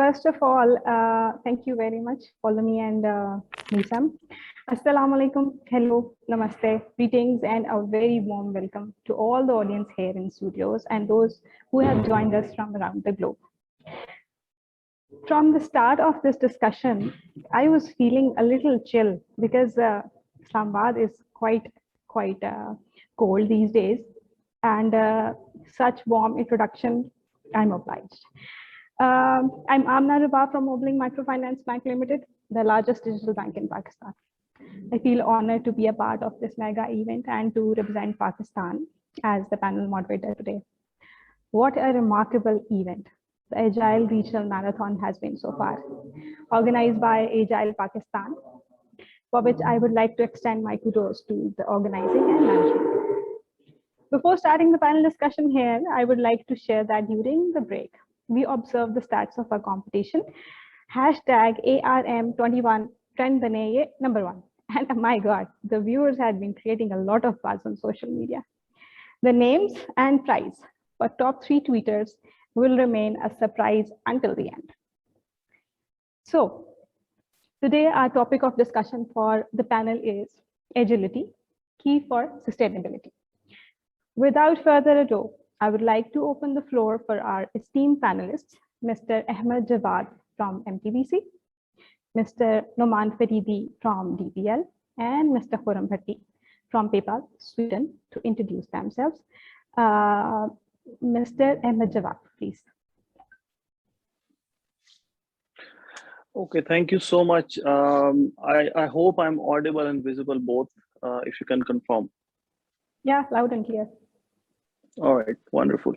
First of all, thank you very much, Polami and Nisam. Assalamu alaikum, hello, namaste, greetings, and a very warm welcome to all the audience here in studios and those who have joined us from around the globe. From the start of this discussion, I was feeling a little chill because Islamabad is quite cold these days, and such warm introduction, I'm obliged. I'm Amna Rubab from Mobilink Microfinance Bank Limited, the largest digital bank in Pakistan. I feel honored to be a part of this mega event and to represent Pakistan as the panel moderator today. What a remarkable event the Agile Regional Marathon has been so far, organized by Agile Pakistan, for which I would like to extend my kudos to the organizing and management. Before starting the panel discussion here, I would like to share that during the break, we observed the stats of our competition, hashtag ARM21 trend bane number 1. And my God, the viewers had been creating a lot of buzz on social media. The names and prize for top 3 tweeters will remain a surprise until the end. So today our topic of discussion for the panel is agility, key for sustainability. Without further ado, I would like to open the floor for our esteemed panelists, Mr. Ahmed Jawad from MTBC, Mr. Noman Faridi from DPL, and Mr. Khurram Bhatti from PayPal, Sweden, to introduce themselves. Mr. Ahmed Jawad, please. Okay, thank you so much. I hope I'm audible and visible both, if you can confirm. Yeah, loud and clear. All right, wonderful.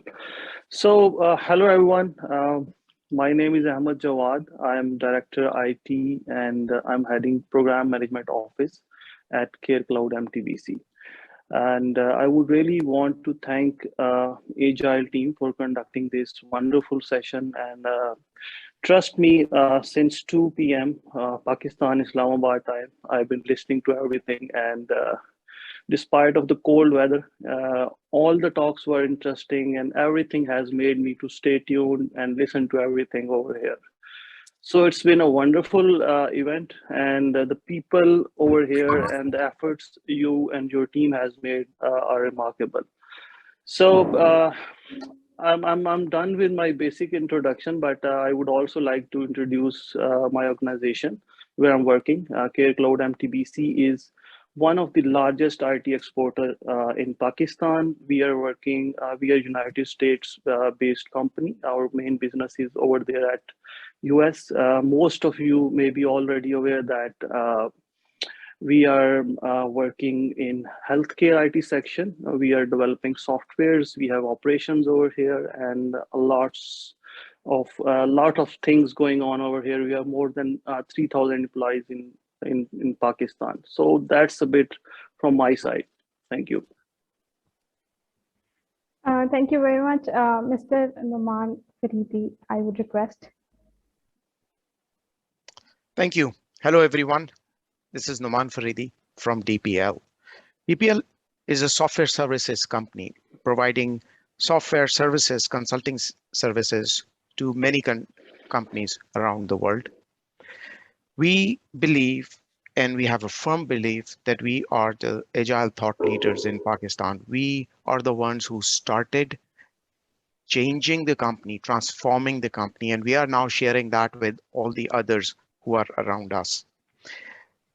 So hello, everyone. My name is Ahmed Jawad. I'm Director IT and I'm heading Program Management Office at CareCloud MTBC. And I would really want to thank Agile team for conducting this wonderful session. And trust me, since 2 p.m. Pakistan, Islamabad time, I've been listening to everything. And despite of the cold weather, all the talks were interesting and everything has made me to stay tuned and listen to everything over here. So it's been a wonderful event, and the people over here and the efforts you and your team has made are remarkable. So I'm done with my basic introduction, but I would also like to introduce my organization where I'm working. CareCloud MTBC is one of the largest IT exporter in Pakistan. We are working, we are United States based company. Our main business is over there at US. Most of you may be already aware that we are working in healthcare IT section. We are developing softwares. We have operations over here and a lot of things going on over here. We have more than 3,000 employees in Pakistan. So that's a bit from my side. Thank you. Thank you very much, Mr. Noman Faridi. I would request. Thank you. Hello, everyone. This is Noman Faridi from DPL. DPL is a software services company providing software services, consulting services to many companies around the world. We believe, and we have a firm belief, that we are the agile thought leaders in Pakistan. We are the ones who started changing the company, transforming the company, and we are now sharing that with all the others who are around us.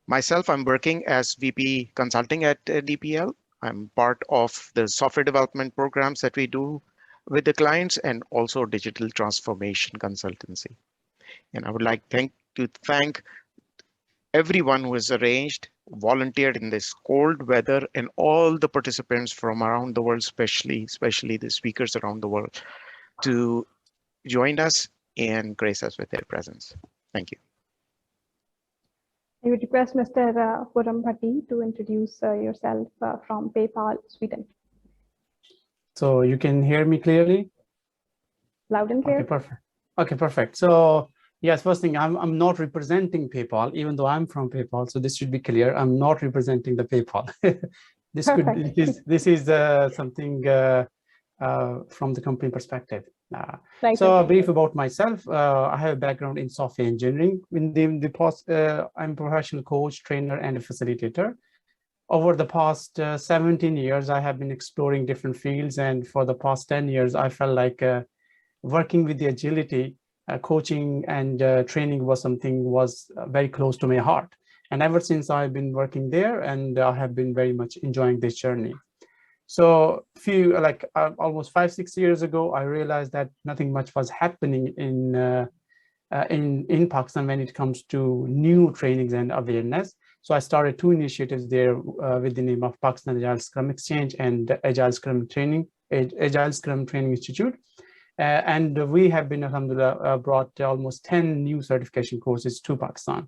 Myself, I'm working as VP Consulting at DPL. I'm part of the software development programs that we do with the clients and also digital transformation consultancy. And I would like to thank everyone who has arranged, volunteered in this cold weather, and all the participants from around the world, especially the speakers around the world, to join us and grace us with their presence. Thank you. I would request Mr. Khurram Bhatti to introduce yourself from PayPal, Sweden. So you can hear me clearly? Loud and clear. Okay, perfect. Okay, perfect. So yes, first thing, I'm not representing PayPal, even though I'm from PayPal. So this should be clear. I'm not representing the PayPal. This is something from the company perspective. Right. So a brief about myself. I have a background in software engineering. I'm a professional coach, trainer, and a facilitator. Over the past 17 years, I have been exploring different fields. And for the past 10 years, I felt like working with the agility, coaching and training was very close to my heart. And ever since I've been working there, and I have been very much enjoying this journey. So almost 5-6 years ago, I realized that nothing much was happening in Pakistan when it comes to new trainings and awareness. So I started 2 initiatives there with the name of Pakistan Agile Scrum Exchange and Agile Scrum Training Institute. And we have been, alhamdulillah, brought almost 10 new certification courses to Pakistan.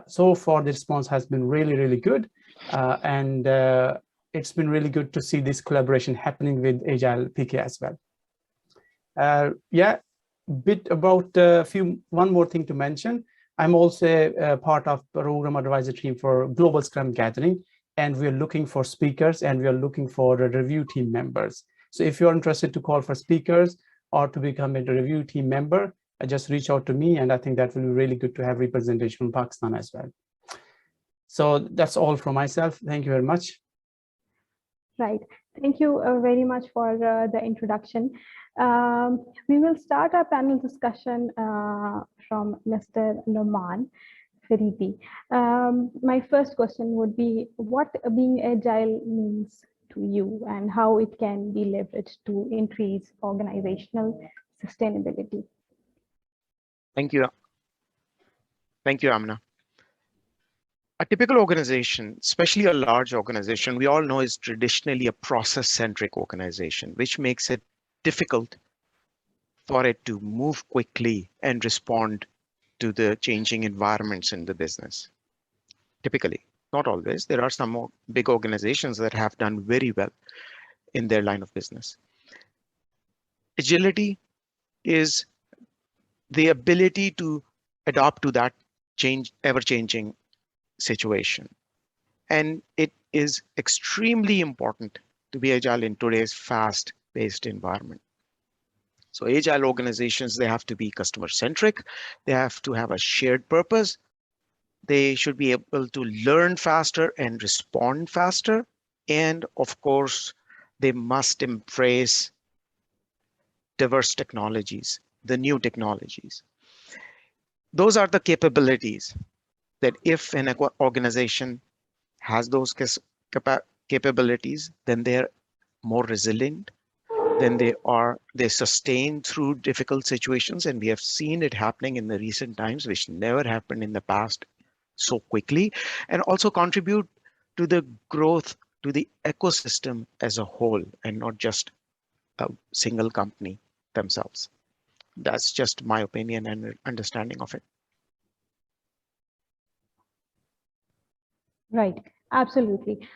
So far, the response has been really, really good. And it's been really good to see this collaboration happening with Agile PK as well. One more thing to mention. I'm also a part of the program advisor team for Global Scrum Gathering, and we're looking for speakers and we're looking for review team members. So if you're interested to call for speakers or to become a review team member, just reach out to me, and I think that will be really good to have representation from Pakistan as well. So that's all from myself. Thank you very much. Right. Thank you very much for the introduction. We will start our panel discussion from Mr. Noman Faridi. My first question would be, what being agile means to you and how it can be leveraged to increase organizational sustainability? Thank you. Thank you, Amna. A typical organization, especially a large organization, we all know is traditionally a process-centric organization, which makes it difficult for it to move quickly and respond to the changing environments in the business. Typically, not always. There are some more big organizations that have done very well in their line of business. Agility is the ability to adapt to that ever-changing situation. And it is extremely important to be agile in today's fast-paced environment. So agile organizations, they have to be customer-centric. They have to have a shared purpose. They should be able to learn faster and respond faster. And of course, they must embrace diverse technologies, the new technologies. Those are the capabilities that if an organization has those capabilities, then they're more resilient, then they sustain through difficult situations. And we have seen it happening in the recent times, which never happened in the past so quickly, and also contribute to the growth, to the ecosystem as a whole, and not just a single company themselves. That's just my opinion and understanding of it. Right, absolutely.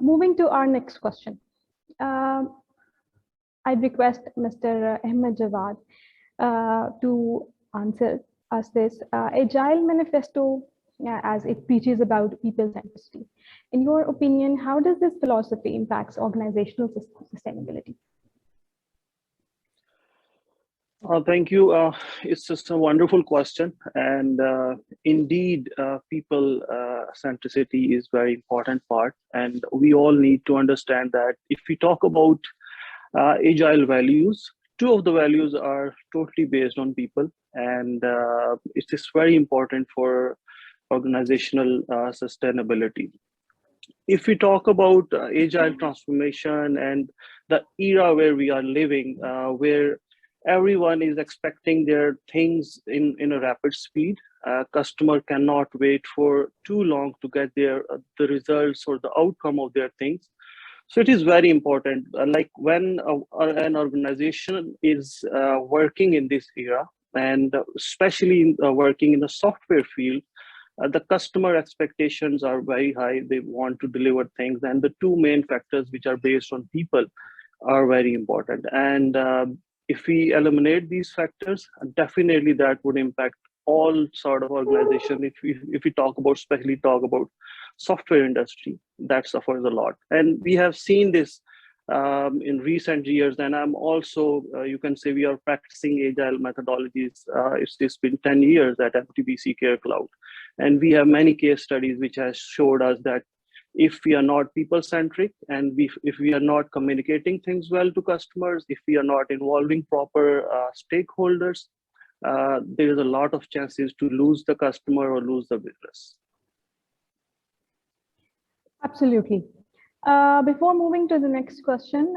Moving to our next question. I'd request Mr. Ahmed Jawad to answer us this. Agile Manifesto, as it preaches about people centricity. In your opinion, how does this philosophy impacts organizational sustainability? Thank you. It's just a wonderful question. And indeed, people centricity is very important part. And we all need to understand that if we talk about agile values, 2 of the values are totally based on people. And it is very important for organizational sustainability. If we talk about agile transformation and the era where we are living, where everyone is expecting their things in a rapid speed. Customer cannot wait for too long to get the results or the outcome of their things. So it is very important. Like when an organization is working in this era, and especially working in the software field, the customer expectations are very high. They want to deliver things, and the 2 main factors which are based on people are very important. And if we eliminate these factors, definitely that would impact all sort of organization. If we talk about, especially talk about software industry, that suffers a lot. And we have seen this in recent years, and I'm also, you can say we are practicing Agile methodologies. It's been 10 years at MTBC CareCloud. And we have many case studies which has showed us that if we are not people-centric and if we are not communicating things well to customers, if we are not involving proper stakeholders, there is a lot of chances to lose the customer or lose the business. Absolutely. Before moving to the next question,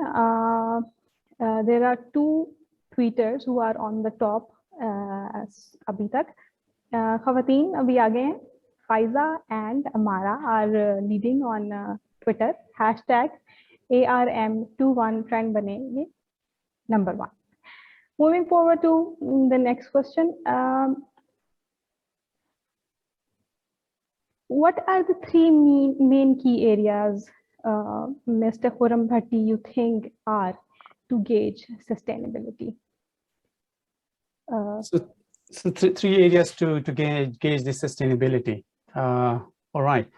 there are two tweeters who are on the top abhi tak. Khawateen, abhi again, Faiza and Amara are leading on Twitter. Hashtag ARM21 trend banenge number 1. Moving forward to the next question. What are the three main key areas, Mr. Khurram Bhatti, you think are to gauge sustainability? So three areas to gauge the sustainability. All right.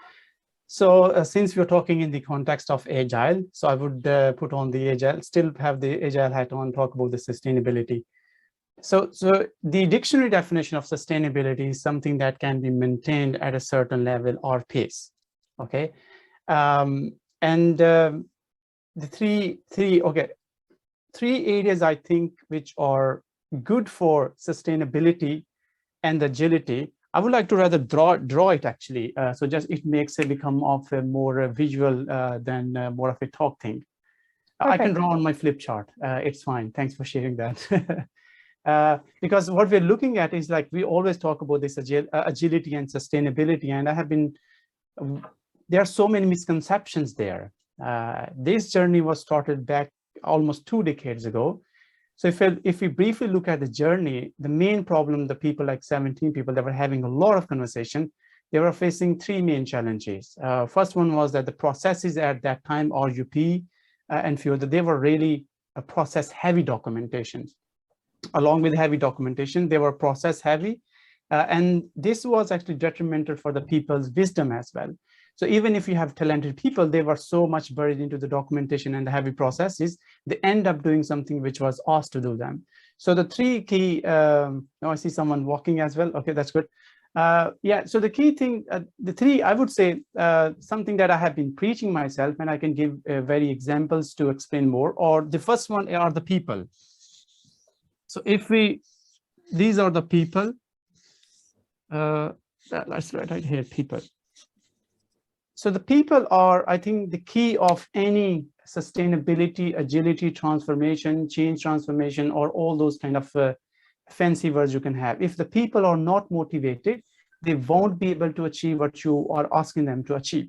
So since we're talking in the context of Agile, so I would put on the Agile, still have the Agile hat on, talk about the sustainability. So the dictionary definition of sustainability is something that can be maintained at a certain level or pace. Okay. The three areas I think which are good for sustainability and agility. I would like to rather draw it actually. So just it makes it become of a more visual than more of a talk thing. Perfect. I can draw on my flip chart. It's fine. Thanks for sharing that. Because what we're looking at is like we always talk about this agility and sustainability, and there are so many misconceptions there. This journey was started back almost 2 decades ago. So if we briefly look at the journey, the main problem, the people like 17 people that were having a lot of conversation, they were facing 3 main challenges. First one was that the processes at that time, RUP and few, that they were really a process heavy documentations. Along with heavy documentation, they were process heavy. And this was actually detrimental for the people's wisdom as well. So even if you have talented people, they were so much buried into the documentation and the heavy processes, they end up doing something which was asked to do them. So the 3 key, now I see someone walking as well. Okay, that's good. Yeah, so the key thing, the 3, I would say something that I have been preaching myself, and I can give very examples to explain more, or the first one are the people. So if these are the people, let's write right here, people. So the people are, I think, the key of any sustainability, agility, transformation, change transformation, or all those kind of fancy words you can have. If the people are not motivated, they won't be able to achieve what you are asking them to achieve.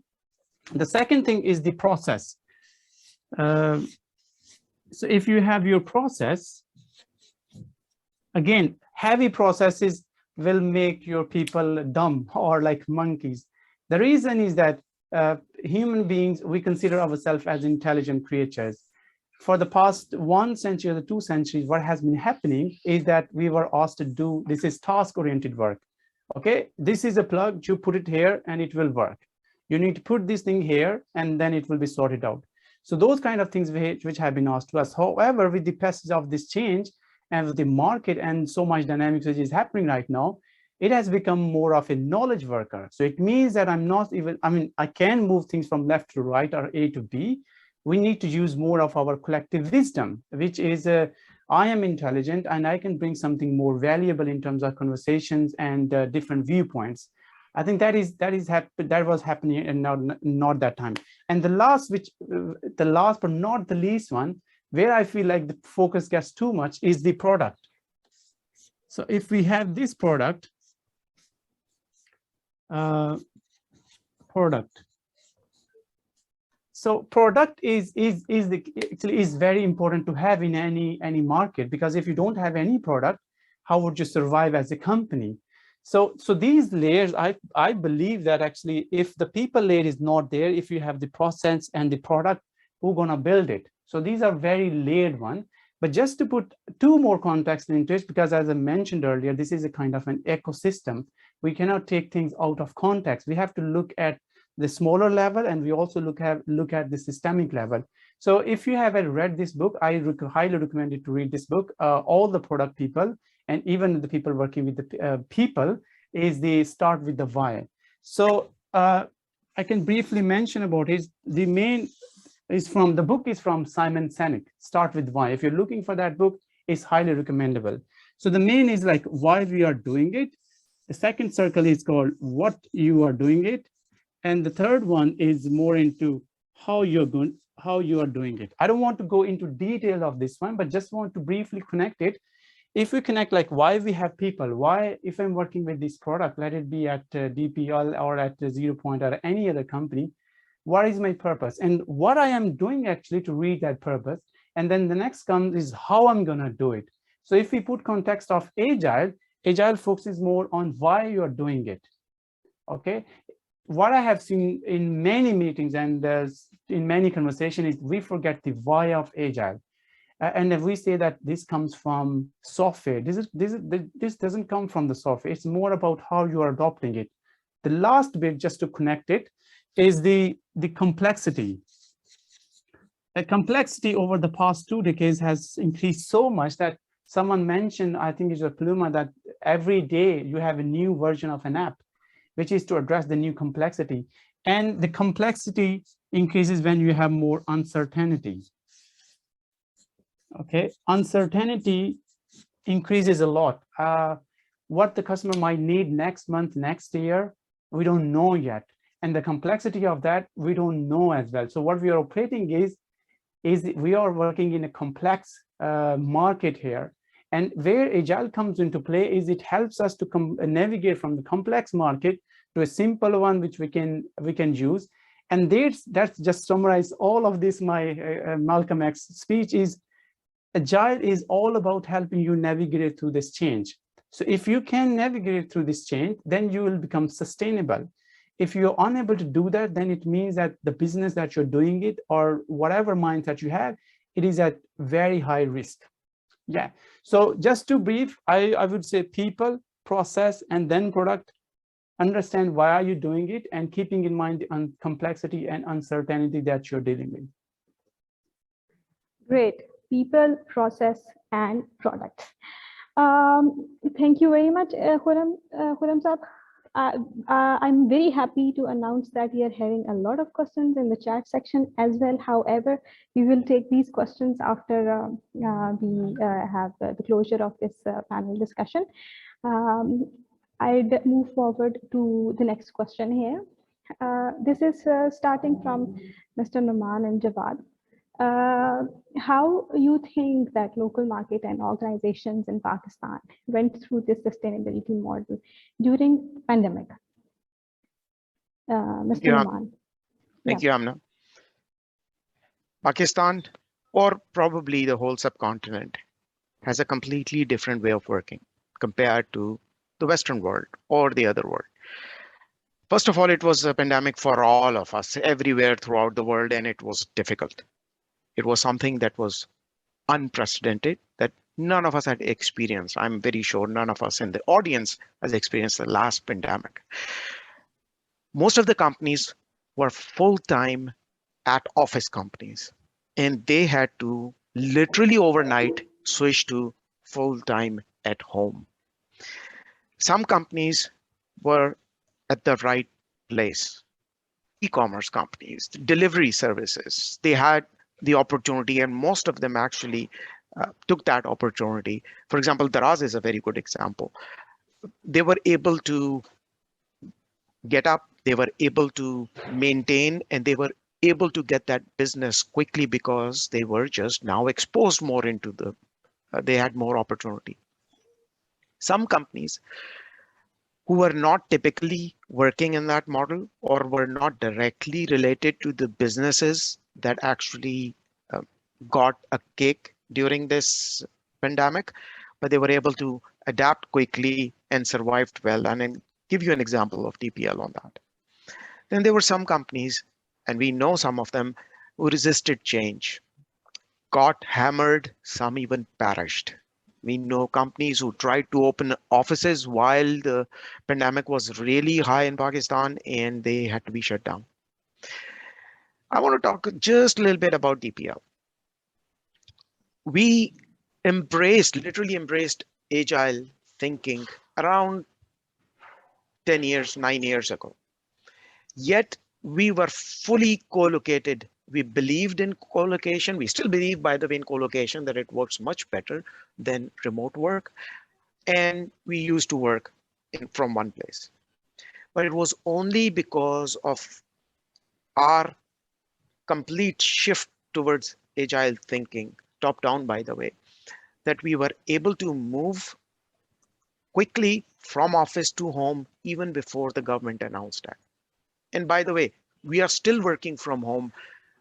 The second thing is the process. So if you have your process, again, heavy processes will make your people dumb or like monkeys. The reason is that human beings, we consider ourselves as intelligent creatures. For the past 1 century or the 2 centuries, what has been happening is that we were asked to do, this is task-oriented work. Okay, this is a plug, you put it here and it will work. You need to put this thing here and then it will be sorted out. So those kind of things which have been asked to us. However, with the passage of this change and with the market and so much dynamics which is happening right now, it has become more of a knowledge worker. So it means that I'm not even, I mean, I can move things from left to right or A to B. We need to use more of our collective wisdom, which is I am intelligent and I can bring something more valuable in terms of conversations and different viewpoints. I think that was happening and not that time. And the last but not the least one, where I feel like the focus gets too much, is the product. So if we have this product, so product is very important to have in any market, because if you don't have any product, how would you survive as a company? So these layers, I believe that actually if the people layer is not there, if you have the process and the product, who's gonna build it? So these are very layered one. But just to put 2 more context into it, because as I mentioned earlier, this is a kind of an ecosystem. We cannot take things out of context. We have to look at the smaller level, and we also look at the systemic level. So if you haven't read this book, I highly recommend you to read this book. All the product people and even the people working with the people is they start with the why. So I can briefly mention about it. The main is from the book is from Simon Sinek, Start with Why. If you're looking for that book, it's highly recommendable. So the main is like why we are doing it. The second circle is called what you are doing it. And the third one is more into how you are doing it. I don't want to go into detail of this one, but just want to briefly connect it. If we connect like why we have people, why if I'm working with this product, let it be at DPL or at 0 Point or any other company, what is my purpose and what I am doing actually to reach that purpose. And then the next comes is how I'm going to do it. So if we put context of Agile focuses more on why you are doing it. Okay. What I have seen in many meetings and in many conversations is we forget the why of Agile. And if we say that this comes from software, this doesn't come from the software. It's more about how you are adopting it. The last bit, just to connect it, is the complexity. The complexity over the past 2 decades has increased so much that someone mentioned, I think it's a Pluma, that every day you have a new version of an app, which is to address the new complexity. And the complexity increases when you have more uncertainty. Okay, uncertainty increases a lot. What the customer might need next month, next year, we don't know yet. And the complexity of that, we don't know as well. So what we are operating is we are working in a complex market here. And where Agile comes into play is it helps us to navigate from the complex market to a simple one, which we can use. And that's just summarize all of this. My Malcolm X speech is Agile is all about helping you navigate through this change. So if you can navigate through this change, then you will become sustainable. If you're unable to do that, then it means that the business that you're doing it or whatever mindset you have, it is at very high risk. Yeah. So just to brief, I would say people, process, and then product. Understand why are you doing it and keeping in mind the complexity and uncertainty that you're dealing with. Great. People, process, and product. Thank you very much, Khurram Saab. I'm very happy to announce that we are having a lot of questions in the chat section as well. However, we will take these questions after we have the closure of this panel discussion. I'd move forward to the next question here. This is starting from Mr. Numan and Jawad. How you think that local market and organizations in Pakistan went through this sustainability model during pandemic? Mr. Numan. Thank you, Amna. Pakistan, or probably the whole subcontinent, has a completely different way of working compared to the Western world or the other world. First of all, it was a pandemic for all of us everywhere throughout the world, and it was difficult. It was something that was unprecedented, that none of us had experienced. I'm very sure none of us in the audience has experienced the last pandemic. Most of the companies were full-time at office companies, and they had to literally overnight switch to full-time at home. Some companies were at the right place. E-commerce companies, delivery services, they had the opportunity, and most of them actually took that opportunity. For example, Daraz is a very good example. They were able to get up, they were able to maintain, and they were able to get that business quickly because they were just now exposed more into they had more opportunity. Some companies who were not typically working in that model or were not directly related to the businesses that actually got a kick during this pandemic, but they were able to adapt quickly and survived well. And I'll give you an example of DPL on that. Then there were some companies, and we know some of them, who resisted change, got hammered, some even perished. We know companies who tried to open offices while the pandemic was really high in Pakistan, and they had to be shut down. I want to talk just a little bit about DPL. We literally embraced agile thinking around 10 years, 9 years ago. Yet we were fully co-located. We believed in co-location. We still believe, by the way, in co-location, that it works much better than remote work. And we used to work from one place. But it was only because of our complete shift towards agile thinking, top down, by the way, that we were able to move quickly from office to home even before the government announced that. And by the way, we are still working from home.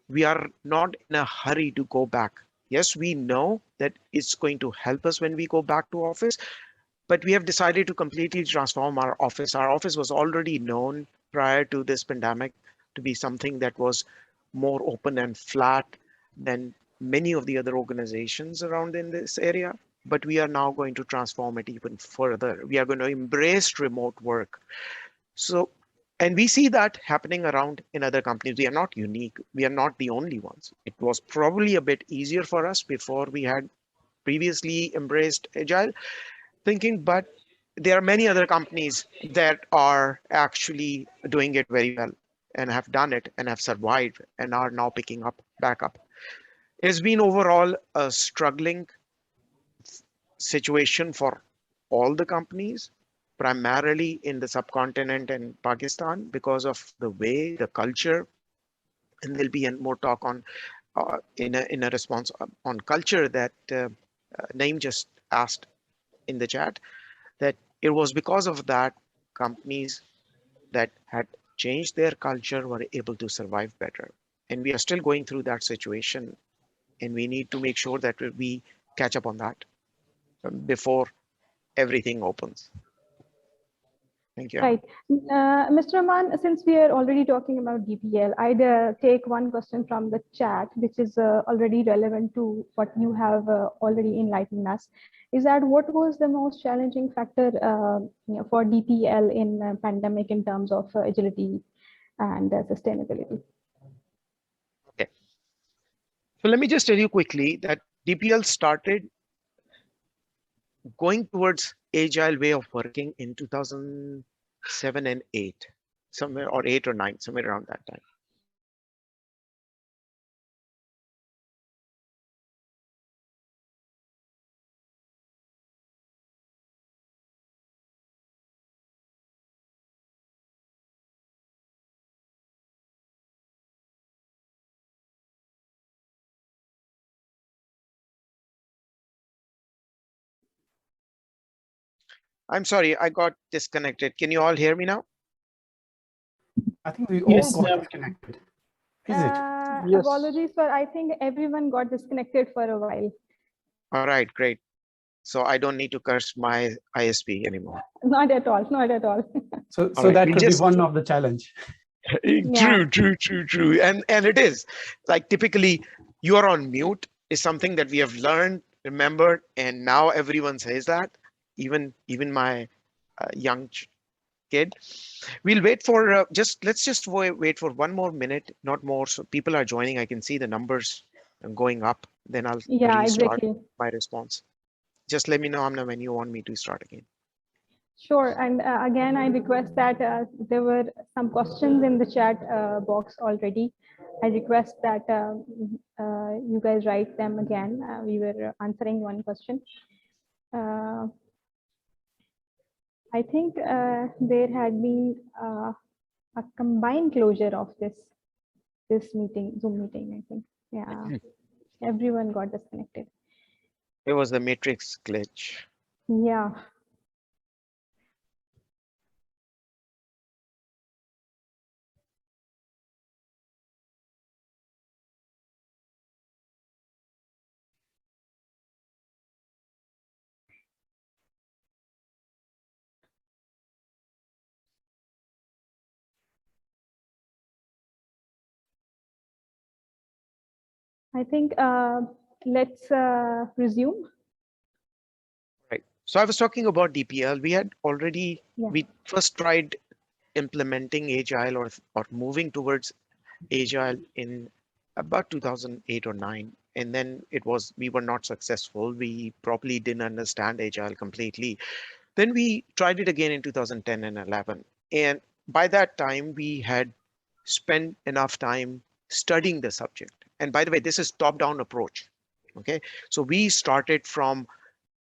We are not in a hurry to go back. Yes, we know that it's going to help us when we go back to office, but we have decided to completely transform our office. Our office was already known prior to this pandemic to be something that was more open and flat than many of the other organizations around in this area. But we are now going to transform it even further. We are going to embrace remote work. So, and we see that happening around in other companies. We are not unique. We are not the only ones. It was probably a bit easier for us before we had previously embraced agile thinking, but there are many other companies that are actually doing it very well and have done it and have survived and are now picking up back up. It has been overall a struggling situation for all the companies, primarily in the subcontinent and Pakistan, because of the way the culture, and there'll be more talk on in a response on culture that Naeem just asked in the chat, that it was because of that companies that had changed their culture were able to survive better. And we are still going through that situation, and we need to make sure that we catch up on that before everything opens. Thank you. Right. Mr. Rahman, since we are already talking about DPL, I'd take one question from the chat, which is already relevant to what you have already enlightened us. Is that what was the most challenging factor for DPL in pandemic in terms of agility and sustainability? Okay. So let me just tell you quickly that DPL started going towards agile way of working in 2007 and 8, somewhere, or 8 or 9, somewhere around that time. I'm sorry, I got disconnected. Can you all hear me now? I think we all Yes, got ma'am. disconnected. Is it? Yes. Apologies, but I think everyone got disconnected for a while. All right, great. So I don't need to curse my ISP anymore. Not at all, not at all. So All right, that we'll could just- be one of the challenge. True. And it is like typically you are on mute is something that we have learned, remembered, and now everyone says that, even my young kid. We'll wait for let's just wait for one more minute, not more. So people are joining. I can see the numbers going up. Then I'll Yeah, restart exactly. my response. Just let me know, Amna, when you want me to start again. Sure. And again, I request that there were some questions in the chat box already. I request that you guys write them again. We were answering one question. I think there had been a combined closure of this meeting, Zoom meeting, I think. Yeah, everyone got disconnected. It was the matrix glitch. Yeah. I think let's resume. Right. So I was talking about DPL. We had already, we first tried implementing Agile or moving towards Agile in about 2008 or 9. And then we were not successful. We probably didn't understand Agile completely. Then we tried it again in 2010 and 11. And by that time, we had spent enough time studying the subject. And by the way, this is top-down approach. Okay, so we started from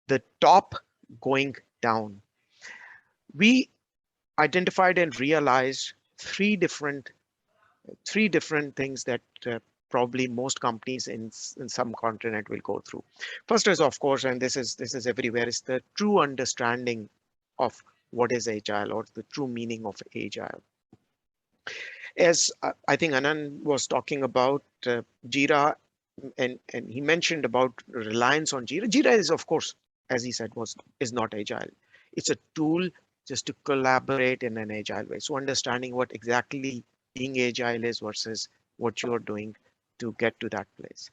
the top going down. We identified and realized three different things that probably most companies in some continent will go through. First is, of course, and this is everywhere, is the true understanding of what is Agile or the true meaning of Agile. As I think Anand was talking about Jira, and he mentioned about reliance on Jira. Jira is, of course, as he said, is not Agile. It's a tool just to collaborate in an Agile way. So understanding what exactly being Agile is versus what you're doing to get to that place.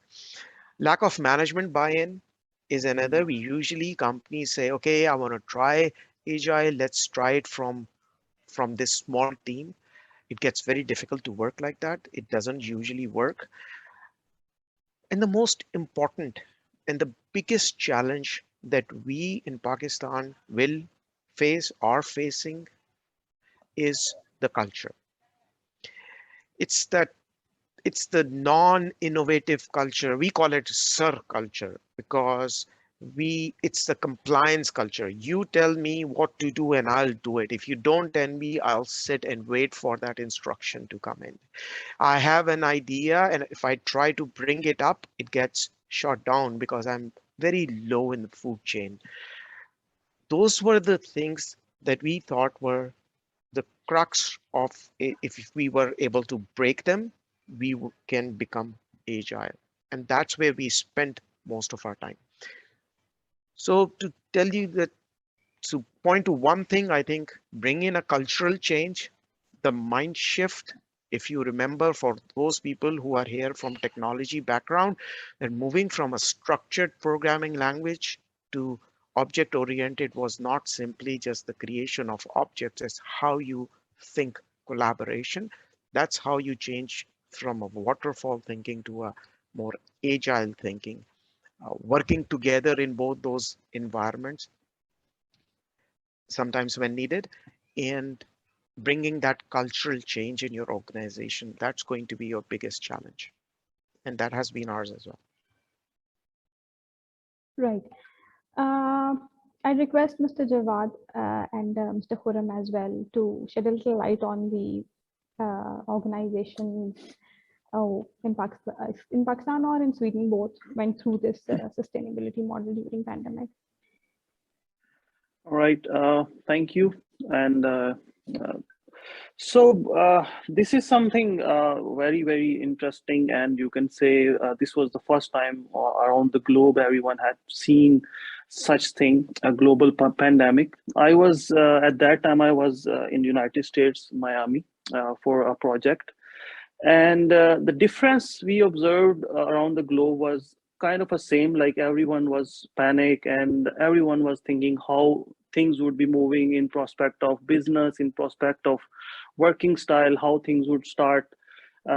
Lack of management buy-in is another. We usually, companies say, okay, I want to try Agile. Let's try it from this small team. It gets very difficult to work like that. It doesn't usually work. And the most important and the biggest challenge that we in Pakistan will face, are facing, is the culture. It's the non-innovative culture. We call it SIR culture because it's the compliance culture. You tell me what to do and I'll do it. If you don't tell me, I'll sit and wait for that instruction to come in. I have an idea, and if I try to bring it up, it gets shot down because I'm very low in the food chain. Those were the things that we thought were the crux of, if we were able to break them, we can become Agile. And that's where we spent most of our time. So to tell you that, to point to one thing, I think bring in a cultural change, the mind shift. If you remember, for those people who are here from technology background, that moving from a structured programming language to object oriented was not simply just the creation of objects, it's how you think collaboration. That's how you change from a waterfall thinking to a more agile thinking, working together in both those environments, sometimes when needed, and bringing that cultural change in your organization. That's going to be your biggest challenge. And that has been ours as well. Right. I request Mr. Jawad and Mr. Khurram as well to shed a little light on the organizations in Pakistan or in Sweden, both went through this sustainability model during pandemic. All right, thank you. And so this is something very, very interesting. And you can say this was the first time around the globe everyone had seen such thing, a global pandemic. I was, at that time, I was in the United States, Miami, for a project. And the difference we observed around the globe was kind of the same, like everyone was panic and everyone was thinking how things would be moving in prospect of business, in prospect of working style, how things would start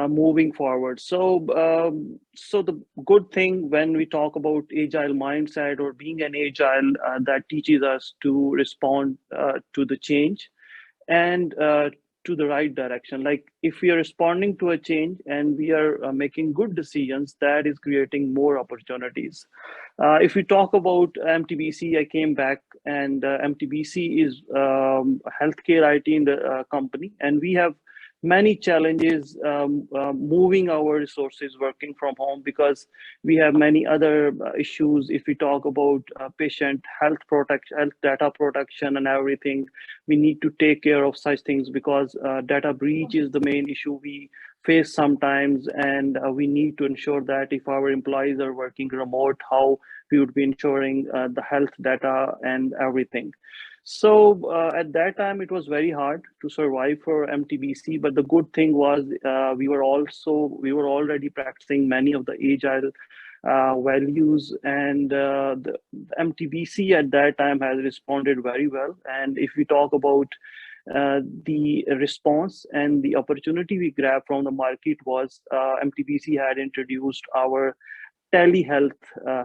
moving forward. So the good thing when we talk about agile mindset or being an agile, that teaches us to respond to the change and to the right direction. Like if we are responding to a change and we are making good decisions, that is creating more opportunities. If we talk about MTBC, I came back, and MTBC is healthcare IT in the company, and we have many challenges moving our resources working from home because we have many other issues. If we talk about patient health protection, health data protection and everything, we need to take care of such things because data breach is the main issue we face sometimes, and we need to ensure that if our employees are working remote, how we would be ensuring the health data and everything. So at that time, it was very hard to survive for MTBC. But the good thing was we were already practicing many of the agile values, and the MTBC at that time has responded very well. And if we talk about the response and the opportunity we grabbed from the market was MTBC had introduced our telehealth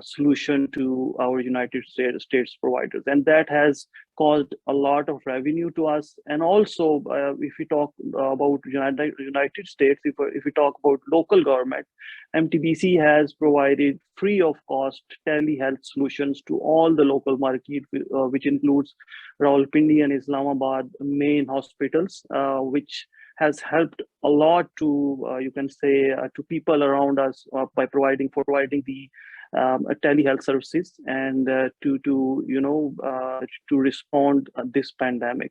solution to our United States providers, and that has caused a lot of revenue to us. And also, if we talk about United States, if we talk about local government, MTBC has provided free of cost telehealth solutions to all the local market, which includes Rawalpindi and Islamabad main hospitals, which has helped a lot to you can say to people around us by providing the telehealth services and to respond this pandemic.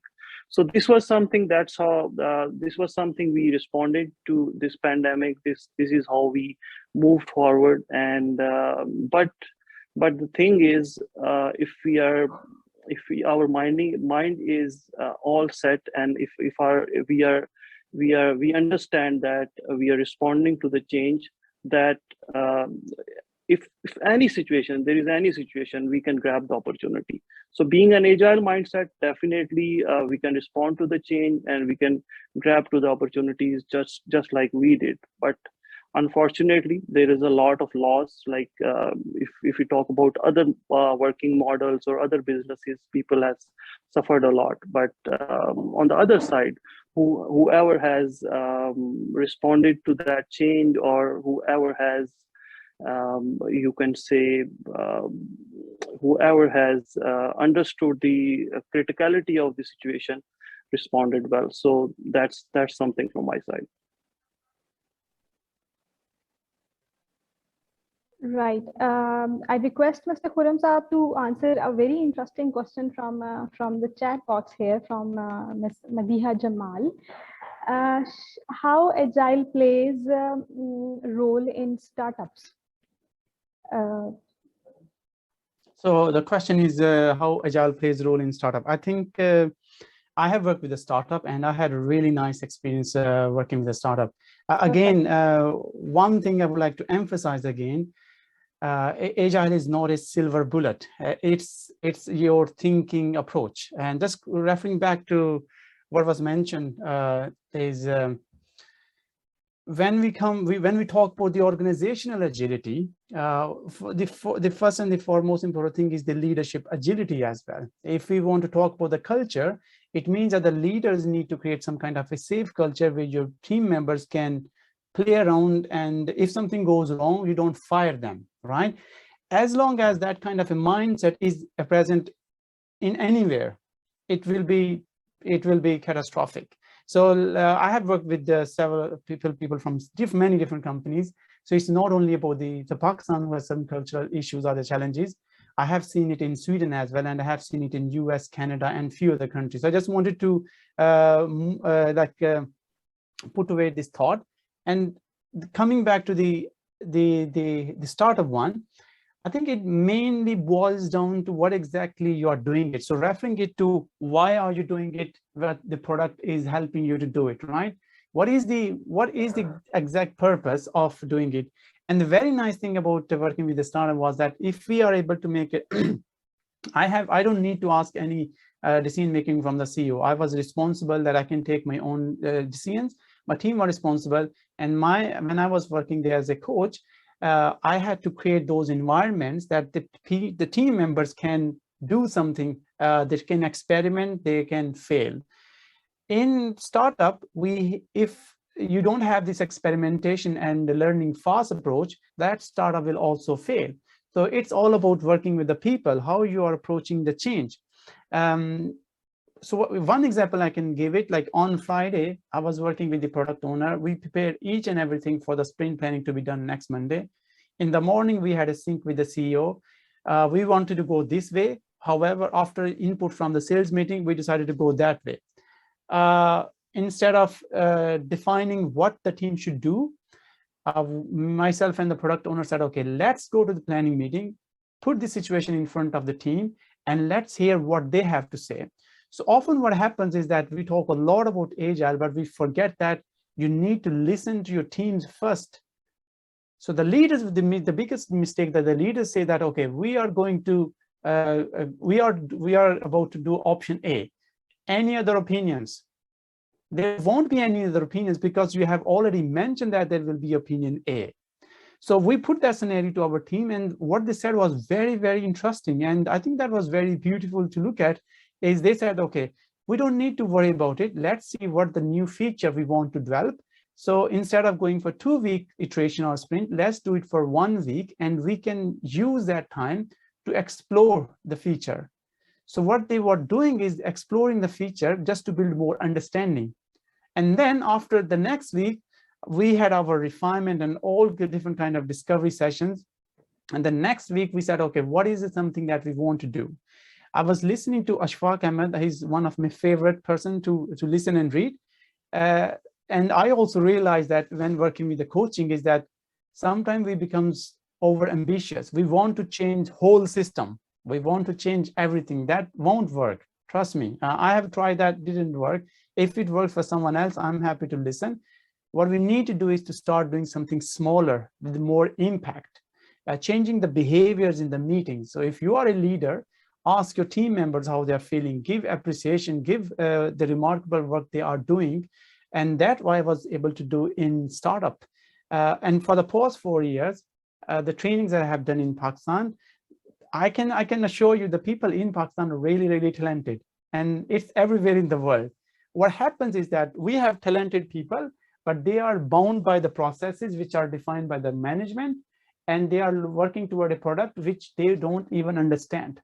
So this was something this was something we responded to this pandemic. This is how we moved forward. And but the thing is, if our mind is all set, and if we understand that we are responding to the change, that if there is any situation, we can grab the opportunity. So being an agile mindset, definitely we can respond to the change and we can grab to the opportunities just like we did. But unfortunately, there is a lot of loss. Like if we talk about other working models or other businesses, people has suffered a lot. But on the other side, whoever has responded to that change, or whoever has you can say whoever has understood the criticality of the situation, responded well. So that's something from my side. Right. I request Mr. Khurram Saab to answer a very interesting question from the chat box here from Ms. Madiha Jamal. How Agile plays role in startups? So the question is how Agile plays a role in startup. I think I have worked with a startup and I had a really nice experience working with a startup. Again, one thing I would like to emphasize again, Agile is not a silver bullet. It's your thinking approach. And just referring back to what was mentioned, is when we talk about the organizational agility, the first and the foremost important thing is the leadership agility as well. If we want to talk about the culture, it means that the leaders need to create some kind of a safe culture where your team members can play around, and if something goes wrong, you don't fire them, right? As long as that kind of a mindset is present in anywhere, it will be catastrophic. So I have worked with several people from many different companies. So it's not only about the Pakistan where some cultural issues are the challenges. I have seen it in Sweden as well, and I have seen it in US, Canada, and few other countries. So I just wanted to put away this thought. And coming back to the startup one, I think it mainly boils down to what exactly you are doing it. So referring it to why are you doing it, what the product is helping you to do it, right? What is the exact purpose of doing it? And the very nice thing about working with the startup was that if we are able to make it, I don't need to ask any decision making from the CEO. I was responsible that I can take my own decisions. My team was responsible, and when I was working there as a coach, I had to create those environments that the team members can do something, they can experiment, they can fail. In startup, if you don't have this experimentation and the learning fast approach, that startup will also fail. So it's all about working with the people, how you are approaching the change. So one example I can give it, like on Friday, I was working with the product owner. We prepared each and everything for the sprint planning to be done next Monday. In the morning, we had a sync with the CEO. We wanted to go this way. However, after input from the sales meeting, we decided to go that way. Instead of defining what the team should do, myself and the product owner said, okay, let's go to the planning meeting, put the situation in front of the team, and let's hear what they have to say. So often what happens is that we talk a lot about Agile, but we forget that you need to listen to your teams first. So the leaders, the biggest mistake that the leaders say that, okay, we are going to, we are about to do option A. any other opinions. There won't be any other opinions because you have already mentioned that there will be opinion A. So we put that scenario to our team, and what they said was very, very interesting. And I think that was very beautiful to look at, is they said, okay, we don't need to worry about it. Let's see what the new feature we want to develop. So instead of going for 2-week iteration or sprint, let's do it for 1 week, and we can use that time to explore the feature. So what they were doing is exploring the feature just to build more understanding. And then after the next week, we had our refinement and all the different kind of discovery sessions. And the next week we said, okay, what is it something that we want to do? I was listening to Ashfaq Ahmed. He's one of my favorite person to listen and read. And I also realized that when working with the coaching is that sometimes we becomes over ambitious. We want to change whole system. We want to change everything. That won't work. Trust me. I have tried that, didn't work. If it works for someone else, I'm happy to listen. What we need to do is to start doing something smaller with more impact, changing the behaviors in the meeting. So if you are a leader, ask your team members how they're feeling, give appreciation, give the remarkable work they are doing. And that's what I was able to do in startup. And for the past 4 years, the trainings that I have done in Pakistan, I can assure you the people in Pakistan are really, really talented, and it's everywhere in the world. What happens is that we have talented people, but they are bound by the processes which are defined by the management, and they are working toward a product which they don't even understand.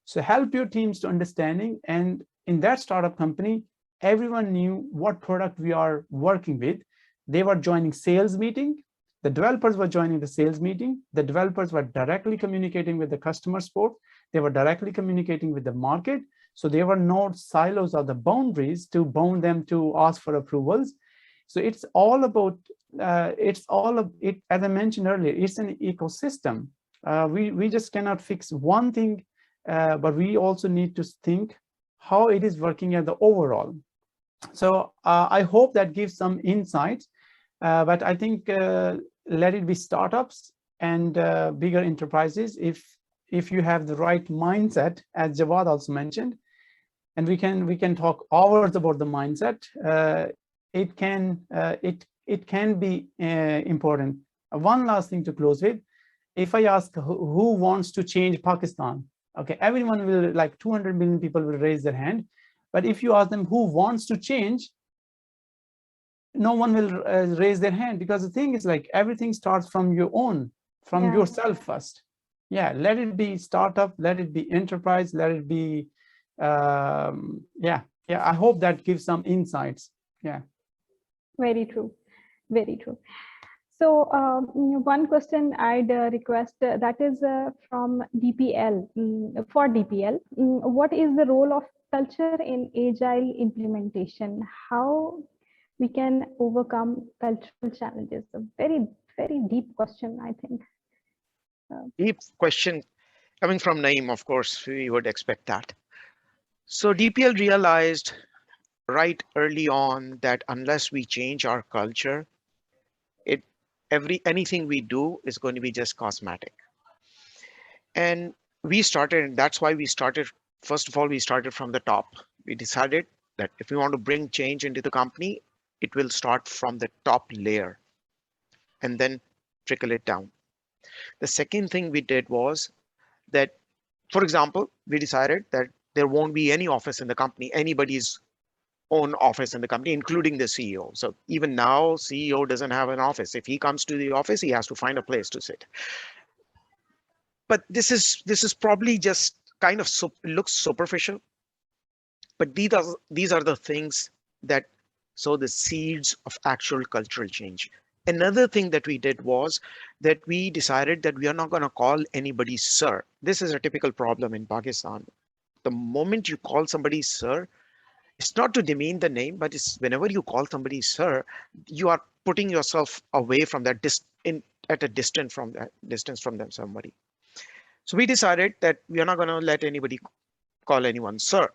So help your teams to understanding. And in that startup company, everyone knew what product we are working with. They were joining sales meeting. The developers were joining the sales meeting. The developers were directly communicating with the customer support. They were directly communicating with the market. So there were no silos or the boundaries to bound them to ask for approvals. So it's all about, as I mentioned earlier, it's an ecosystem. We just cannot fix one thing, but we also need to think how it is working at the overall. So I hope that gives some insights, but I think let it be startups and bigger enterprises. If you have the right mindset, as Jawad also mentioned, and we can talk hours about the mindset. It can be important. One last thing to close with. If I ask who wants to change Pakistan, okay, everyone will, like 200 million people will raise their hand. But if you ask them who wants to change, no one will raise their hand, because the thing is, like, everything starts from your own, from yourself first. Yeah, let it be startup, let it be enterprise, let it be, yeah, I hope that gives some insights. Yeah. Very true, very true. So one question I'd request that is from DPL, for DPL. What is the role of culture in Agile implementation? How we can overcome cultural challenges? A very, very deep question, I think. Deep question coming from Naeem, of course, we would expect that. So DPL realized right early on that unless we change our culture, anything we do is going to be just cosmetic. And we started, and that's why we started. First of all, we started from the top. We decided that if we want to bring change into the company, it will start from the top layer and then trickle it down. The second thing we did was that, for example, we decided that there won't be any office in the company, anybody's own office in the company, including the CEO. So even now, CEO doesn't have an office. If he comes to the office, he has to find a place to sit. But this is probably just kind of looks superficial. But these are the things that sow the seeds of actual cultural change. Another thing that we did was that we decided that we are not going to call anybody sir. This is a typical problem in Pakistan. The moment you call somebody sir, it's not to demean the name, but it's whenever you call somebody sir, you are putting yourself away from that at a distance from them, somebody. So we decided that we are not going to let anybody call anyone sir.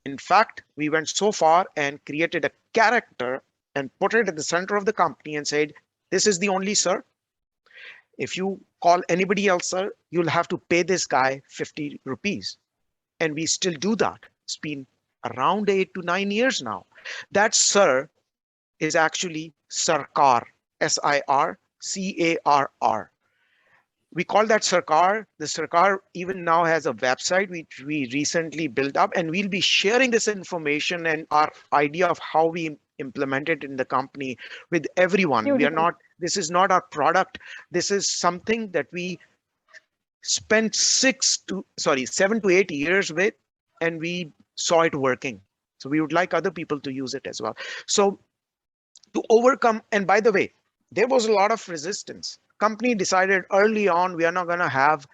In fact, we went so far and created a character and put it at the center of the company and said, this is the only sir. If you call anybody else sir, you'll have to pay this guy 50 rupees. And we still do that. It's been around 8 to 9 years now. That sir is actually Sarkar, Sircarr. We call that Sarkar. The Sarkar even now has a website which we recently built up, and we'll be sharing this information and our idea of how we implement it in the company with everyone. Beautiful. We are not, this is not our product. This is something that we spent 7 to 8 years with, and we saw it working. So we would like other people to use it as well. So to overcome, and by the way, there was a lot of resistance. Company decided early on, we are not going to have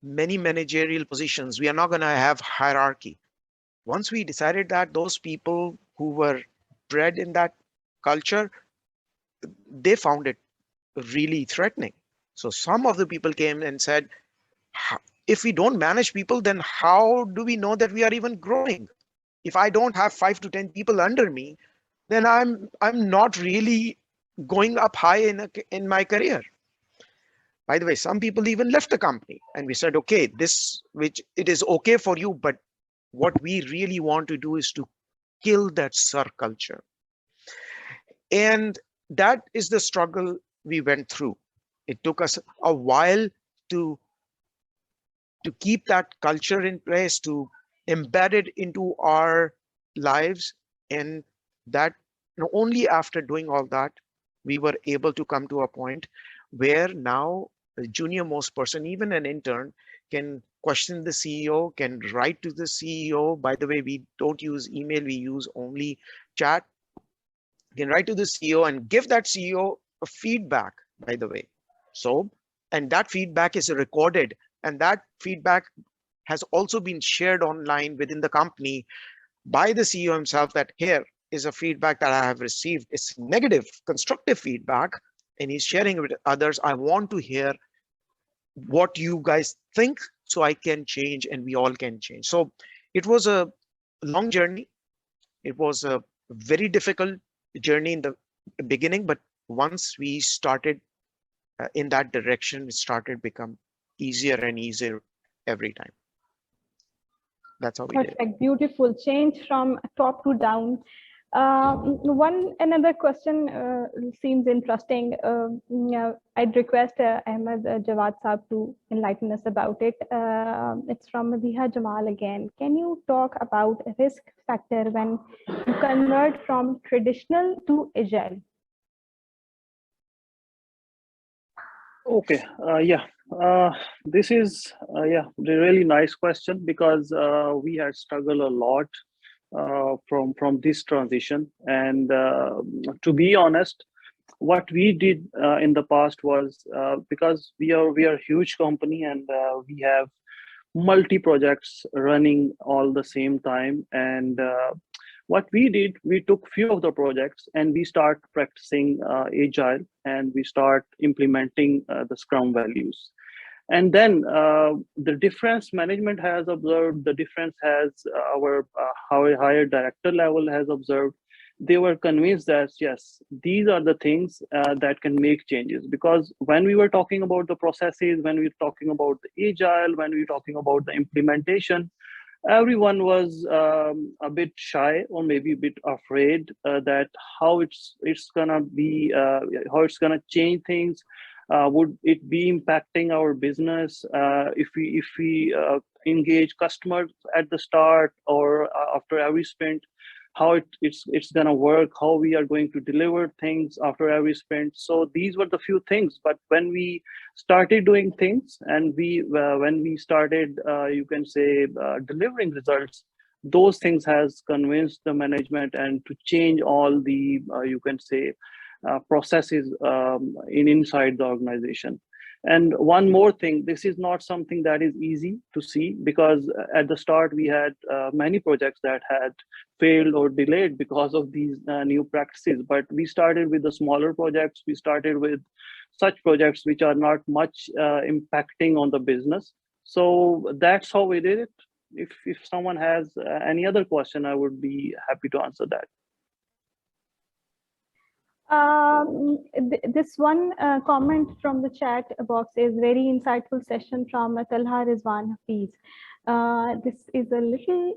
many managerial positions. We are not going to have hierarchy. Once we decided that, those people who were bred in that culture, they found it really threatening. So some of the people came and said, if we don't manage people, then how do we know that we are even growing? If I don't have 5 to 10 people under me, then I'm not really going up high in my career. By the way, some people even left the company, and we said, okay, it is okay for you, but what we really want to do is to kill that sir culture. And that is the struggle we went through. It took us a while to keep that culture in place, to embed it into our lives. And that only after doing all that, we were able to come to a point where now a junior most person, even an intern, can question the CEO, can write to the CEO. By the way, we don't use email, we use only chat. Can write to the CEO and give that CEO a feedback, by the way. So, and that feedback is recorded, and that feedback has also been shared online within the company by the CEO himself, that here is a feedback that I have received. It's negative, constructive feedback, and he's sharing it with others. I want to hear what you guys think so I can change and we all can change. So it was a long journey. It was a very difficult journey in the beginning, but once we started in that direction, it started become easier and easier every time. That's how we did. Perfect, beautiful change from top to down. Another question seems interesting. I'd request Ahmed Jawad Saab to enlighten us about it. It's from Madiha Jamal again. Can you talk about risk factor when you convert from traditional to agile? Okay, this is a really nice question, because we had struggled a lot from this transition. And to be honest, what we did in the past was, because we are a huge company, and we have multi projects running all the same time. And what we did, we took few of the projects and we start practicing Agile, and we start implementing the Scrum values. And then the difference management has observed, the difference has our higher director level has observed. They were convinced that, yes, these are the things that can make changes. Because when we were talking about the processes, when we were talking about the Agile, when we were talking about the implementation, everyone was a bit shy, or maybe a bit afraid that how it's gonna be, how it's gonna change things. Would it be impacting our business if we engage customers at the start or after every sprint? How it's gonna work? How we are going to deliver things after every sprint? So these were the few things. But when we started doing things, and when we started, you can say, delivering results, those things has convinced the management and to change all the you can say processes inside the organization. And one more thing, this is not something that is easy to see, because at the start we had many projects that had failed or delayed because of these new practices. But we started with the smaller projects. We started with such projects which are not much impacting on the business. So that's how we did it. If someone has any other question, I would be happy to answer that. This one comment from the chat box is very insightful session from Talha Rizwan Hafiz. This is a little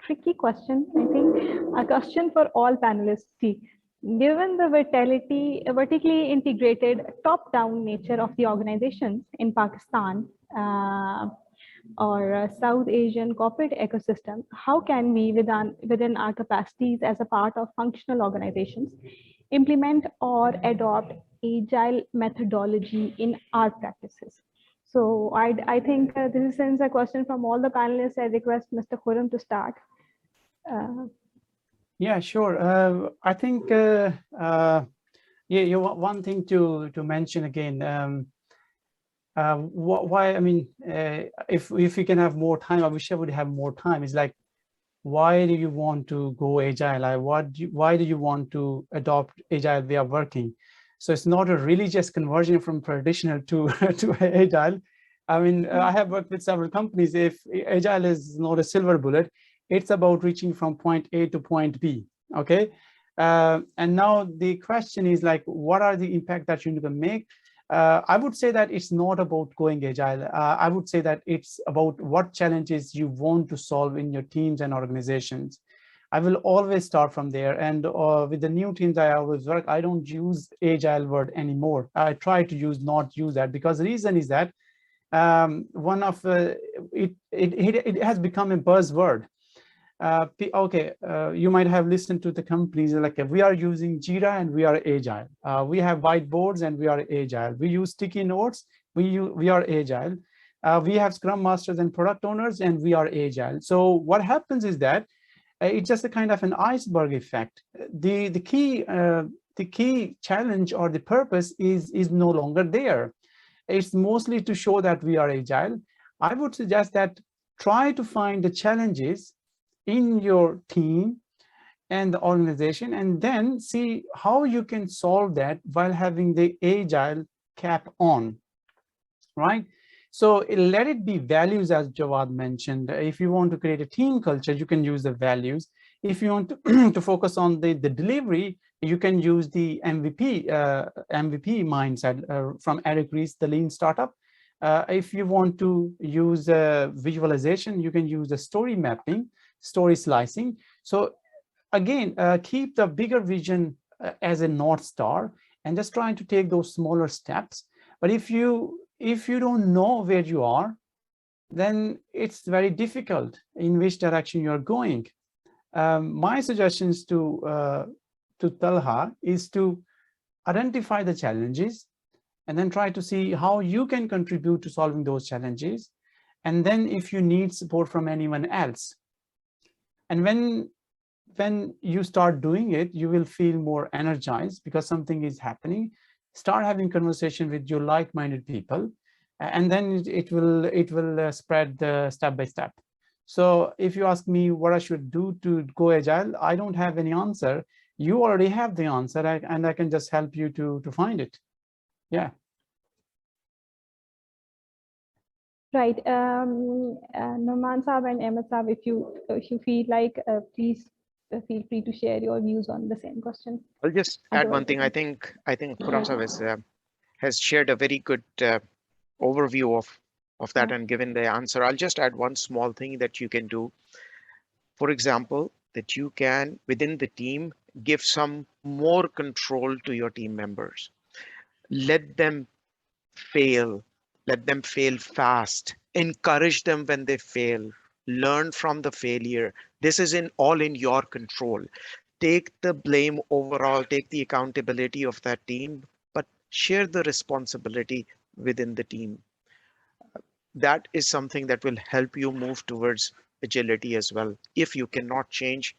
tricky question, I think, a question for all panelists. See, given the vertically integrated top-down nature of the organizations in Pakistan or South Asian corporate ecosystem, how can we, within our capacities as a part of functional organizations, implement or adopt agile methodology in our practices? So I think this is a question from all the panelists. I request Mr. Khurram to start. Yeah, sure. I think one thing to mention again. Why? I mean, if we can have more time, I wish I would have more time. It's like, why do you want to go agile? Why do you want to adopt agile way of working? So it's not a religious conversion from traditional to agile. I mean, I have worked with several companies. If agile is not a silver bullet, it's about reaching from point A to point B. Okay, and now the question is like, what are the impact that you need to make? I would say that it's not about going agile. I would say that it's about what challenges you want to solve in your teams and organizations. I will always start from there. And with the new teams I always work, I don't use agile word anymore. I try to not use that, because the reason is that it has become a buzzword. You might have listened to the companies like, we are using Jira and we are agile. We have whiteboards and we are agile. We use sticky notes. We are agile. We have Scrum Masters and product owners and we are agile. So what happens is that it's just a kind of an iceberg effect. The key challenge or the purpose is no longer there. It's mostly to show that we are agile. I would suggest that try to find the challenges in your team and the organization, and then see how you can solve that while having the agile cap on, right? So let it be values, as Jawad mentioned. If you want to create a team culture, you can use the values. If you want to focus on the delivery, you can use the MVP mindset from Eric Ries, the Lean Startup. If you want to use visualization, you can use the story mapping, story slicing. So again, keep the bigger vision as a North Star and just trying to take those smaller steps. But if you don't know where you are, then it's very difficult in which direction you're going. My suggestions to Talha is to identify the challenges and then try to see how you can contribute to solving those challenges. And then if you need support from anyone else, and when you start doing it, you will feel more energized because something is happening. Start having conversation with your like-minded people, and then it will spread step by step. So if you ask me what I should do to go agile, I don't have any answer. You already have the answer, and I can just help you to find it. Yeah. Right. Noman Saab and Ahmed Saab, if you feel like, please feel free to share your views on the same question. I'll just add one thing. I think Khurram Saab has shared a very good overview of that and given the answer. I'll just add one small thing that you can do. For example, that you can, within the team, give some more control to your team members. Let them fail. Let them fail fast. Encourage them when they fail. Learn from the failure. This is all in your control. Take the blame overall, take the accountability of that team, but share the responsibility within the team. That is something that will help you move towards agility as well. If you cannot change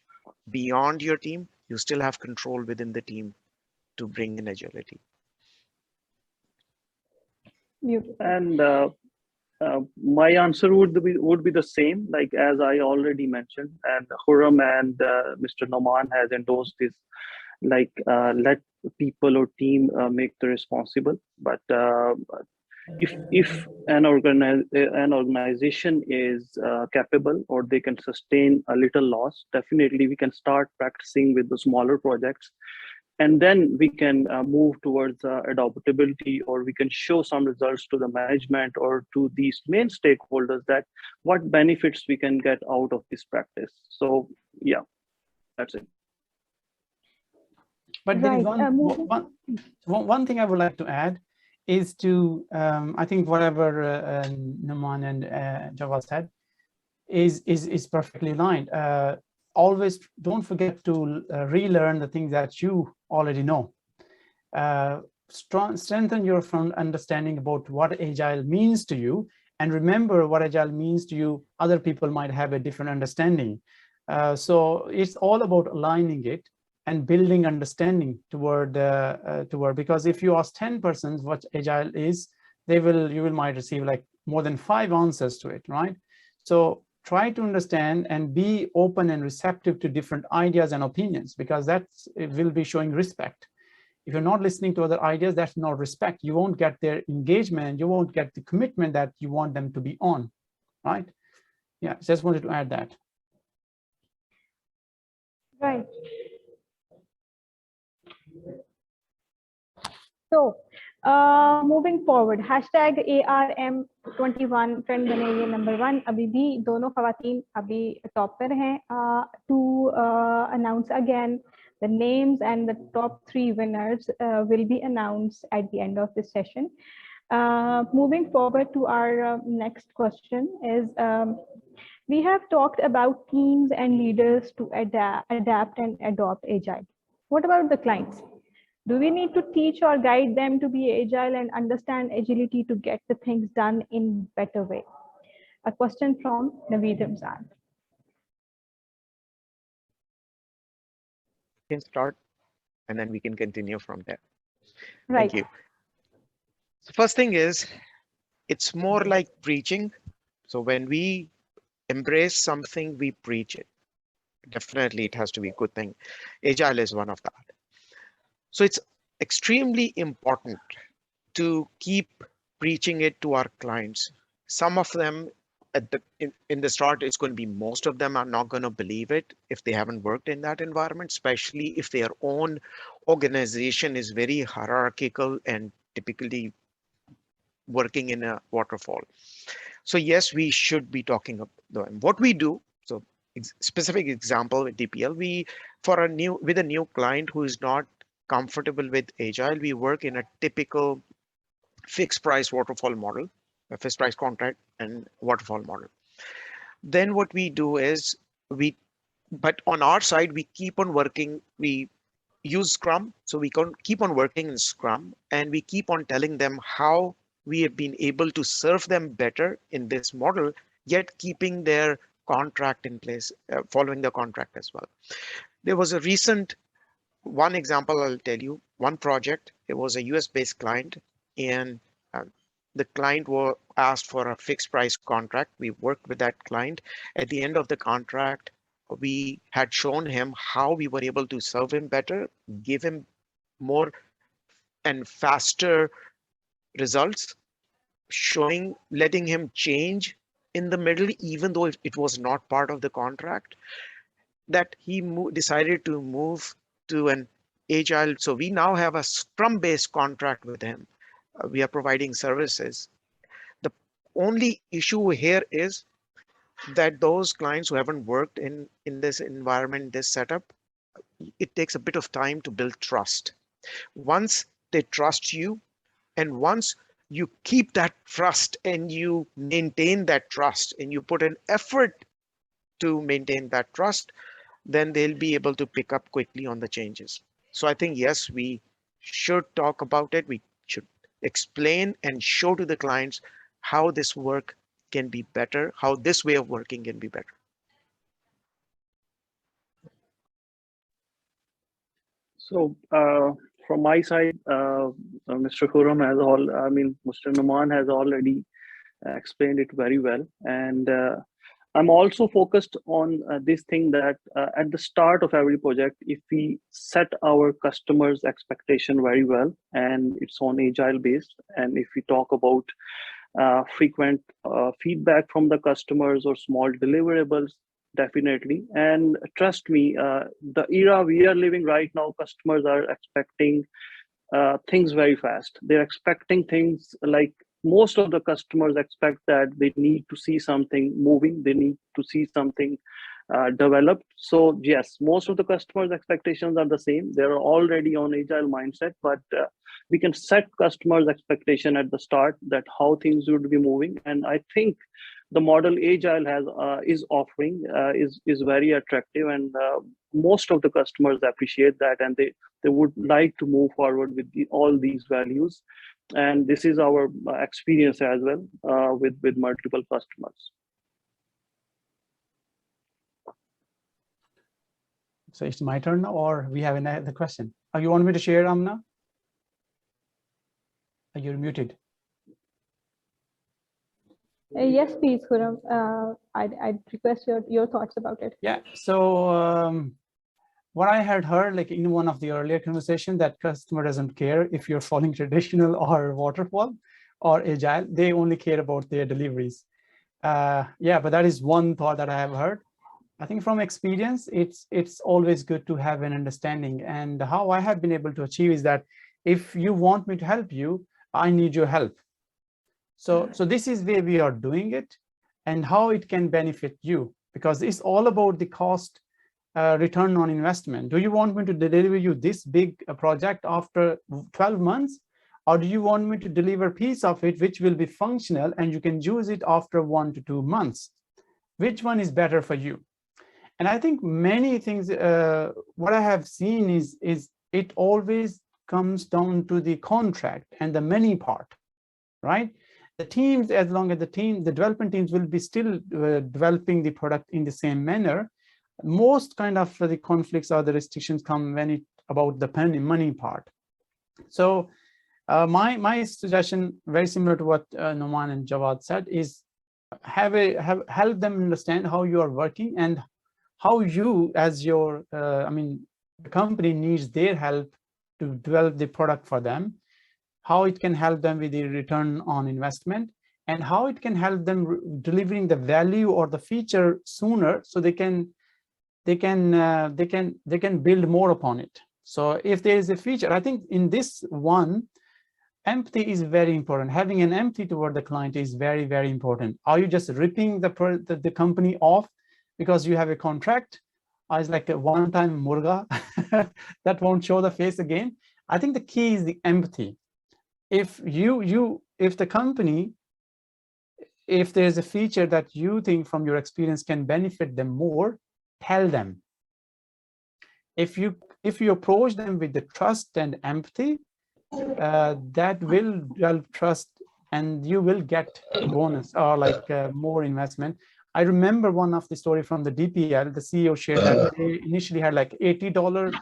beyond your team, you still have control within the team to bring in agility. And my answer would be the same, like as I already mentioned, and Khurram and Mr. Noman has endorsed this, like let people or team make the responsible. But if an organization is capable or they can sustain a little loss, definitely we can start practicing with the smaller projects and then we can move towards adoptability, or we can show some results to the management or to these main stakeholders that what benefits we can get out of this practice. So yeah, that's it. But there is one thing I would like to add is to, I think whatever Naman and Jawad said is perfectly aligned. Always don't forget to relearn the things that you already know. Strengthen your understanding about what Agile means to you, and remember what Agile means to you. Other people might have a different understanding. So it's all about aligning it and building understanding toward, because if you ask 10 persons what Agile is, you might receive like more than 5 answers to it, right? So try to understand and be open and receptive to different ideas and opinions, because it will be showing respect. If you're not listening to other ideas, that's not respect. You won't get their engagement. You won't get the commitment that you want them to be on, right? Yeah, just wanted to add that. Right. So moving forward, hashtag ARM21 trend बने ये number 1. अभी भी दोनों खवातीन अभी top पर हैं. To announce again, the names and the top 3 winners will be announced at the end of this session. Moving forward to our next question is, we have talked about teams and leaders to adapt and adopt Agile. What about the clients? Do we need to teach or guide them to be agile and understand agility to get the things done in better way? A question from Naveed Ramzan. You can start, and then we can continue from there. Right. Thank you. The first thing is, it's more like preaching. So when we embrace something, we preach it. Definitely, it has to be a good thing. Agile is one of that. So it's extremely important to keep preaching it to our clients. Some of them in the start, it's going to be, most of them are not going to believe it if they haven't worked in that environment, especially if their own organization is very hierarchical and typically working in a waterfall. So yes, we should be talking about them. What we do, so specific example with DPL, with a new client who is not comfortable with Agile, we work in a typical fixed price waterfall model, a fixed price contract and waterfall model. Then what we do is but on our side, we keep on working, we use Scrum. So we can keep on working in Scrum, and we keep on telling them how we have been able to serve them better in this model, yet keeping their contract in place, following the contract as well. There was a recent one example I'll tell you, one project, it was a US-based client, and the client were asked for a fixed price contract. We worked with that client. At the end of the contract, we had shown him how we were able to serve him better, give him more and faster results, letting him change in the middle, even though it was not part of the contract, that he decided to move to an Agile. So we now have a Scrum-based contract with him. We are providing services. The only issue here is that those clients who haven't worked in this environment, this setup, it takes a bit of time to build trust. Once they trust you, and once you keep that trust and you maintain that trust and you put an effort to maintain that trust, then they'll be able to pick up quickly on the changes. So I think, yes, we should talk about it. We should explain and show to the clients how this work can be better, how this way of working can be better. So from my side, Mr. Khurram Mr. Numan has already explained it very well. And I'm also focused on this thing that at the start of every project, if we set our customers' expectation very well, and it's on Agile based, and if we talk about frequent feedback from the customers or small deliverables, definitely. And trust me, the era we are living right now, customers are expecting things very fast. They're expecting things like most of the customers expect that they need to see something moving, they need to see something developed. So yes, most of the customers' expectations are the same. They're already on agile mindset, but we can set customers' expectation at the start that how things would be moving. And I think the model agile has is offering is very attractive, and most of the customers appreciate that, and they would like to move forward with all these values. And this is our experience as well with multiple customers. So it's my turn, or we have another question? Oh, you want me to share, Amna? You're muted. Yes, please, Khurram. I'd request your thoughts about it. Yeah. So what I had heard, like in one of the earlier conversations, that customer doesn't care if you're following traditional or waterfall or agile. They only care about their deliveries. Yeah, but that is one thought that I have heard. I think from experience, it's always good to have an understanding. And how I have been able to achieve is that if you want me to help you, I need your help. So this is where we are doing it and how it can benefit you, because it's all about the cost return on investment. Do you want me to deliver you this big project after 12 months? Or do you want me to deliver a piece of it which will be functional and you can use it after 1 to 2 months? Which one is better for you? And I think many things, what I have seen is it always comes down to the contract and the money part, right? The teams, as long as the development teams will be still developing the product in the same manner, most kind of the conflicts or the restrictions come when it about the money part. So my suggestion, very similar to what Noman and Jawad said, is help them understand how you are working and how you, as your, the company needs their help to develop the product for them, how it can help them with the return on investment, and how it can help them delivering the value or the feature sooner, so they can build more upon it. So if there is a feature, I think in this one, empathy is very important. Having an empathy toward the client is very, very important. Are you just ripping the company off because you have a contract? It's like a one-time murga that won't show the face again. I think the key is the empathy. If the company, if there's a feature that you think from your experience can benefit them more, tell them. If you approach them with the trust and empathy, that will develop trust, and you will get a bonus or like more investment. I remember one of the story from the DPL. The CEO shared that they initially had like $80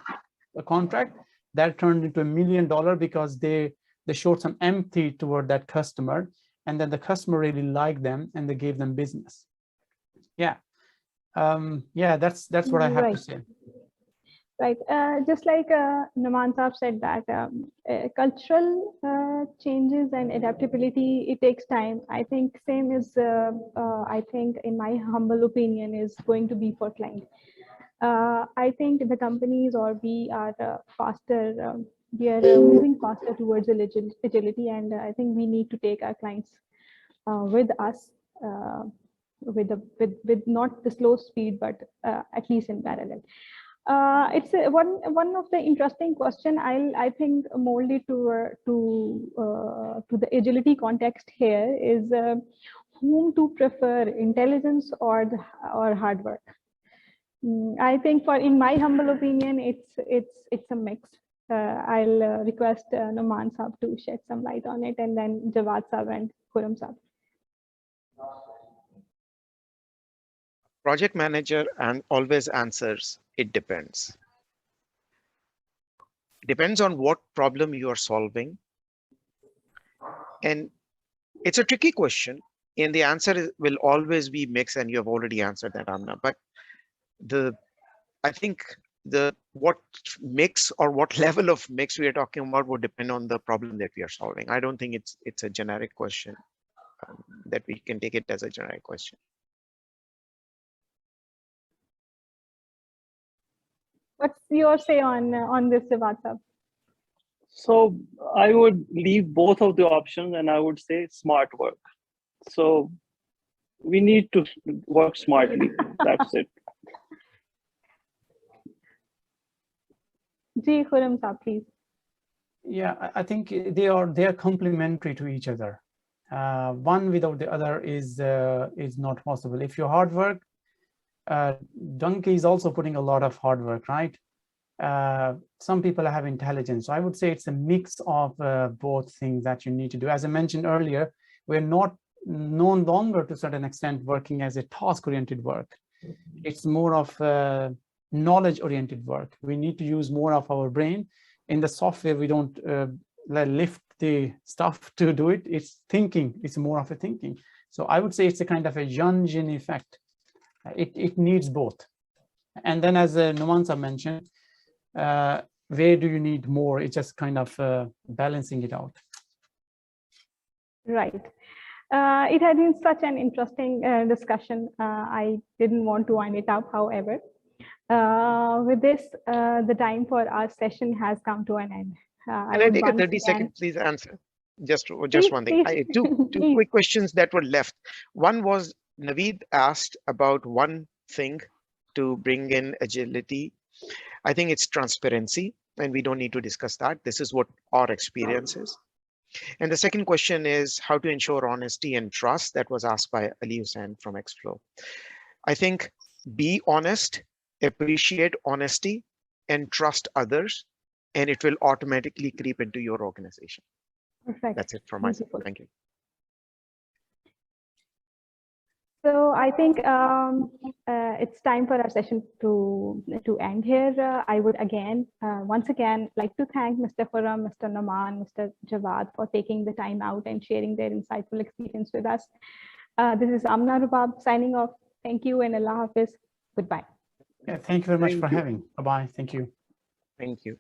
a contract that turned into $1 million because they showed some empathy toward that customer, and then the customer really liked them and they gave them business. Yeah. Yeah, that's what I have to say. Right. Just like Naman Saab said that cultural changes and adaptability, it takes time. I think same is, I think in my humble opinion, is going to be for client. I think the companies, or we are faster, we are moving faster towards agility, and I think we need to take our clients with us, with not the slow speed, but at least in parallel. It's one of the interesting question. I think mold it to the agility context here is whom to prefer, intelligence or hard work. I think in my humble opinion, it's a mix. I'll request Noman Saab to shed some light on it, and then Jawad Saab and Khurram Saab. Project manager always answers, it depends. Depends on what problem you are solving. And it's a tricky question, and the answer will always be mixed, and you have already answered that, Amna. But I think what mix or what level of mix we are talking about would depend on the problem that we are solving. I don't think it's a generic question that we can take it as a generic question. What's your say on this, Jawad? So I would leave both of the options and I would say smart work. So we need to work smartly. That's it. Ji Khurram Saab, please. Yeah, I think they are complementary to each other. One without the other is not possible. If you hard work, donkey is also putting a lot of hard work, right? Some people have intelligence. So I would say it's a mix of both things that you need to do. As I mentioned earlier, we're no longer to a certain extent working as a task-oriented work. It's more of knowledge-oriented work. We need to use more of our brain. In the software, we don't lift the stuff to do it. It's thinking. It's more of a thinking. So I would say it's a kind of a Jungian effect. It needs both. And then as Numan Saab mentioned, where do you need more? It's just kind of balancing it out. Right. It had been such an interesting discussion. I didn't want to wind it up, however. With this, the time for our session has come to an end. Can I take a 30-second, please, answer? Just Please, one thing. Two quick questions that were left. One was Naveed asked about one thing to bring in agility. I think it's transparency, and we don't need to discuss that. This is what our experience is. And the second question is how to ensure honesty and trust. That was asked by Ali Hussain from Xflow. I think be honest, appreciate honesty, and trust others, and it will automatically creep into your organization. Perfect. That's it from my side. Thank you. So I think it's time for our session to end here. I would once again like to thank Mr. Khurram, Mr. Numan, Mr. Jawad for taking the time out and sharing their insightful experience with us. This is Amna Rubab signing off. Thank you and Allah Hafiz. Goodbye. Yeah, thank you very much for having. Bye-bye. Thank you. Thank you.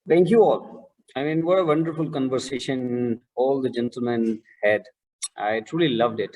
Thank you all. I mean, what a wonderful conversation all the gentlemen had. I truly loved it.